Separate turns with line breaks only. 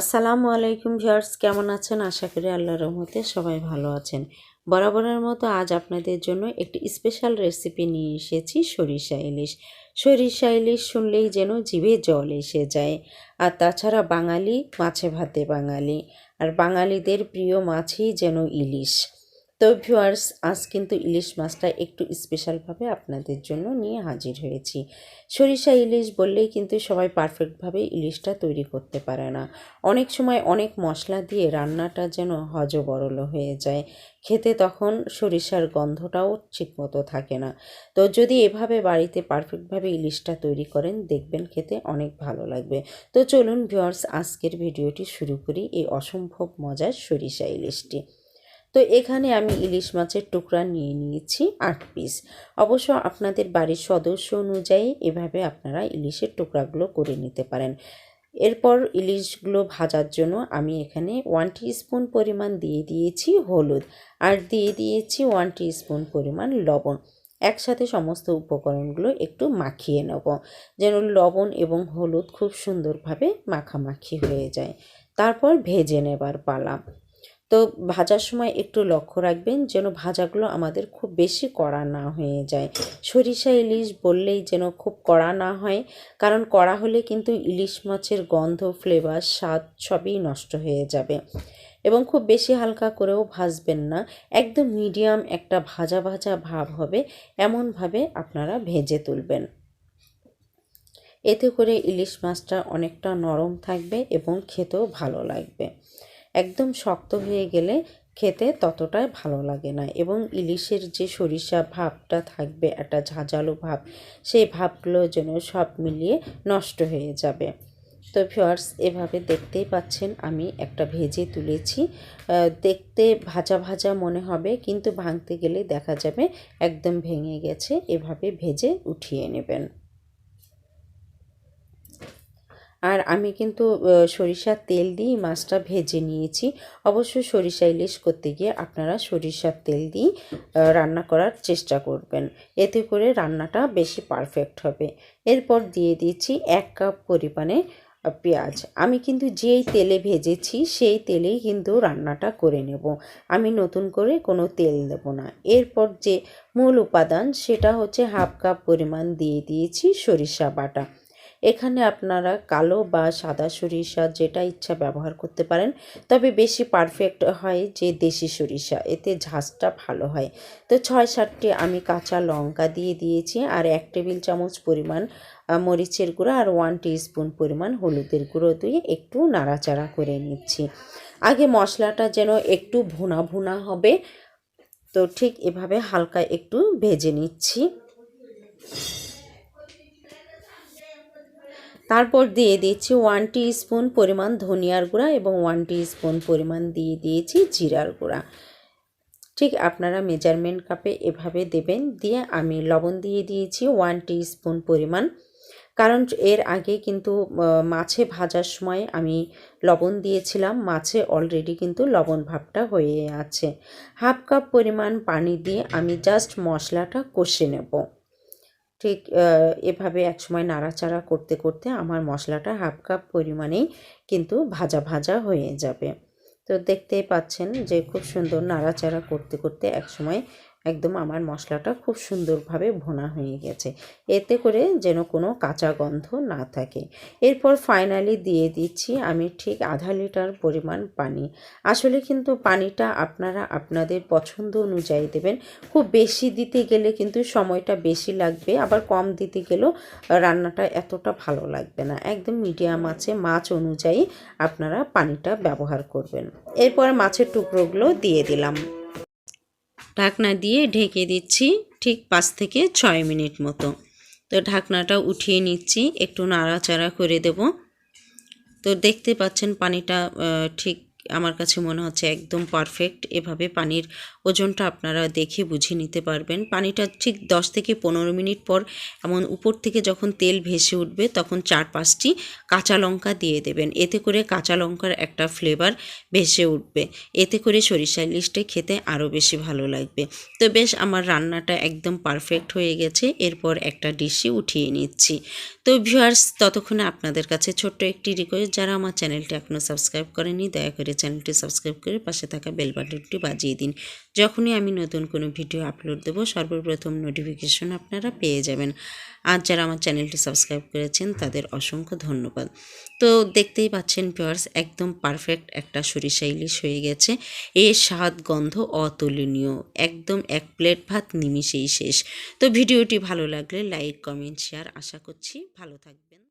আসসালামু আলাইকুম ভিউয়ার্স, কেমন আছেন? আশা করি আল্লাহর রহমতে সবাই ভালো আছেন। বরাবরের মতো আজ আপনাদের জন্য একটি স্পেশাল রেসিপি নিয়ে এসেছি, সরিষা ইলিশ। সরিষা ইলিশ শুনলেই যেন জিভে জল এসে যায়। আর তাছাড়া বাঙালি মাছে ভাতে বাঙালি, আর বাঙালিদের প্রিয় মাছই যেন ইলিশ। তো ভিউয়ার্স, আজ কিন্তু ইলিশ মাছটা একটু স্পেশালভাবে আপনাদের জন্য নিয়ে হাজির হয়েছি। সরিষা ইলিশ বললেই কিন্তু সবাই পারফেক্টভাবে ইলিশটা তৈরি করতে পারে না। অনেক সময় অনেক মশলা দিয়ে রান্নাটা যেন হজবরল হয়ে যায়, খেতে তখন সরিষার গন্ধটাও ঠিকমতো থাকে না। তো যদি এভাবে বাড়িতে পারফেক্টভাবে ইলিশটা তৈরি করেন, দেখবেন খেতে অনেক ভালো লাগবে। তো চলুন ভিউয়ার্স, আজকের ভিডিওটি শুরু করি এই অসম্ভব মজার সরিষা ইলিশটি। তো এখানে আমি ইলিশ মাছের টুকরা নিয়ে নিয়েছি 8 পিস। অবশ্য আপনাদের বাড়ির সদস্য অনুযায়ী এভাবে আপনারা ইলিশের টুকরাগুলো করে নিতে পারেন। এরপর ইলিশগুলো ভাজার জন্য আমি এখানে 1 টিস্পুন পরিমাণ দিয়ে দিয়েছি হলুদ, আর দিয়ে দিয়েছি 1 টিস্পুন পরিমাণ লবণ। একসাথে সমস্ত উপকরণগুলো একটু মাখিয়ে নেব, যেন লবণ এবং হলুদ খুব সুন্দরভাবে মাখামাখি হয়ে যায়। তারপর ভেজে নেবার পালা। তো ভাজার সময় একটু লক্ষ্য রাখবেন যেন ভাজাগুলো আমাদের খুব বেশি কড়া না হয়ে যায়। সরিষা ইলিশ বললেই যেন খুব কড়া না হয়, কারণ কড়া হলে কিন্তু ইলিশ মাছের গন্ধ, ফ্লেভার, স্বাদ সবই নষ্ট হয়ে যাবে। এবং খুব বেশি হালকা করেও ভাজবেন না, একদম মিডিয়াম একটা ভাজা ভাজা ভাব হবে এমনভাবে আপনারা ভেজে তুলবেন। এতে করে ইলিশ মাছটা অনেকটা নরম থাকবে এবং খেতেও ভালো লাগবে। একদম শক্ত হয়ে গেলে খেতে ততটাই ভালো লাগে না, এবং ইলিশের যে সরিষা ভাবটা থাকবে, একটা ঝাঁঝালো ভাব, সেই ভাবগুলো যেন সব মিলিয়ে নষ্ট হয়ে যাবে। তো ভিউয়ার্স, এভাবে দেখতেই পাচ্ছেন আমি একটা ভেজে তুলেছি। দেখতে ভাজা ভাজা মনে হবে, কিন্তু ভাঙতে গেলে দেখা যাবে একদম ভেঙে গেছে। এভাবে ভেজে উঠিয়ে নেবেন। আর আমি কিন্তু সরিষার তেল দিয়েই মাছটা ভেজে নিয়েছি। অবশ্যই সরিষা ইলিশ করতে গিয়ে আপনারা সরিষার তেল দিয়েই রান্না করার চেষ্টা করবেন, এতে করে রান্নাটা বেশি পারফেক্ট হবে। এরপর দিয়ে দিচ্ছি 1 কাপ পরিমাণে পেঁয়াজ। আমি কিন্তু যেই তেলে ভেজেছি সেই তেলেই কিন্তু রান্নাটা করে নেব, আমি নতুন করে কোনো তেল দেব না। এরপর যে মূল উপাদান সেটা হচ্ছে 1/2 কাপ পরিমাণ দিয়ে দিয়েছি সরিষা বাটা। এখানে আপনারা কালো বা সাদা সরিষা যেটা ইচ্ছা ব্যবহার করতে পারেন, তবে বেশি পারফেক্ট হয় যে দেশি সরিষা, এতে ঝাঁজটা ভালো হয়। তো 6-7টি আমি কাঁচা লঙ্কা দিয়ে দিয়েছি, আর 1 টেবিল চামচ পরিমাণ মরিচের গুঁড়ো আর 1 টিস্পুন পরিমাণ হলুদের গুঁড়ো দিয়ে একটু নাড়াচাড়া করে নিচ্ছি। আগে মশলাটা যেন একটু ভুনা ভুনা হবে, তো ঠিক এভাবে হালকা একটু ভেজে নিচ্ছি। তারপর দিয়ে দিচ্ছি 1 টিস্পুন পরিমাণ ধনিয়ার গুঁড়া এবং 1 টিস্পুন পরিমাণ দিয়ে দিয়েছি জিরার গুঁড়া। ঠিক আপনারা মেজারমেন্ট কাপে এভাবে দেবেন। দিয়ে আমি লবণ দিয়ে দিয়েছি 1 টিস্পুন পরিমাণ, কারণ এর আগে কিন্তু মাছে ভাজার সময় আমি লবণ দিয়েছিলাম, মাছে অলরেডি কিন্তু লবণ ভাবটা হয়ে আছে। 1/2 কাপ পরিমাণ পানি দিয়ে আমি জাস্ট মশলাটা কষে নেব। ঠিক এভাবে একসময় নাড়াচাড়া করতে করতে আমার মশলাটা 1/2 কাপ পরিমাণেই কিন্তু ভাজা ভাজা হয়ে যাবে। তো দেখতেই পাচ্ছেন যে খুব সুন্দর নাড়াচাড়া করতে করতে একসময় একদম আমার মশলাটা খুব সুন্দরভাবে ভুনা হয়ে গেছে, এতে করে যেন কোনো কাঁচা গন্ধ না থাকে। এরপর ফাইনালি দিয়ে দিচ্ছি আমি ঠিক 1/2 লিটার পরিমাণ পানি। আসলে কিন্তু পানিটা আপনারা আপনাদের পছন্দ অনুযায়ী দেবেন। খুব বেশি দিতে গেলে কিন্তু সময়টা বেশি লাগবে, আবার কম দিতে গেলেও রান্নাটা এতটা ভালো লাগবে না। একদম মিডিয়াম আছে মাছ অনুযায়ী আপনারা পানিটা ব্যবহার করবেন। এরপর মাছের টুকরোগুলো দিয়ে দিলাম, ঢাকনা দিয়ে ঢেকে দিচ্ছি ঠিক 5 থেকে 6 মিনিট মতো। তো ঢাকনাটা উঠিয়ে নিচ্ছি, একটু নাড়াচাড়া করে দেব। তো দেখতে পাচ্ছেন পানিটা ঠিক আমার কাছে মনে হচ্ছে একদম পারফেক্ট। এভাবে পানির ওজনটা আপনারা দেখে বুঝে নিতে পারবেন। পানিটা ঠিক 10 থেকে 15 মিনিট পর এমন উপর থেকে যখন তেল ভেসে উঠবে, তখন 4-5টি কাঁচা লঙ্কা দিয়ে দেবেন। এতে করে কাঁচা লঙ্কার একটা ফ্লেভার ভেসে উঠবে, এতে করে সরিষা ইলিশটা খেতে আরও বেশি ভালো লাগবে। তো বেশ আমার রান্নাটা একদম পারফেক্ট হয়ে গেছে। এরপর একটা ডিশে উঠিয়ে নিচ্ছি। তো ভিউয়ার্স, ততক্ষণে আপনাদের কাছে ছোট্ট একটি রিকোয়েস্ট, যারা আমার চ্যানেলটি এখনও সাবস্ক্রাইব করেনি দয়া করে চ্যানেলটি সাবস্ক্রাইব করে পাশে থাকা বেল বাটনটি বাজিয়ে দিন। যখনই আমি নতুন কোনো ভিডিও আপলোড দেবো সর্বপ্রথম নোটিফিকেশন আপনারা পেয়ে যাবেন। আর যারা আমার চ্যানেলটি সাবস্ক্রাইব করেছেন তাদের অসংখ্য ধন্যবাদ। তো দেখতেই পাচ্ছেন ভিউয়ার্স, একদম পারফেক্ট একটা সরিষা ইলিশ হয়ে গেছে। এর স্বাদ গন্ধ অতুলনীয়, একদম এক প্লেট ভাত নিমিষেই শেষ। তো ভিডিওটি ভালো লাগলে লাইক, কমেন্ট, শেয়ার। আশা করছি ভালো থাকবেন।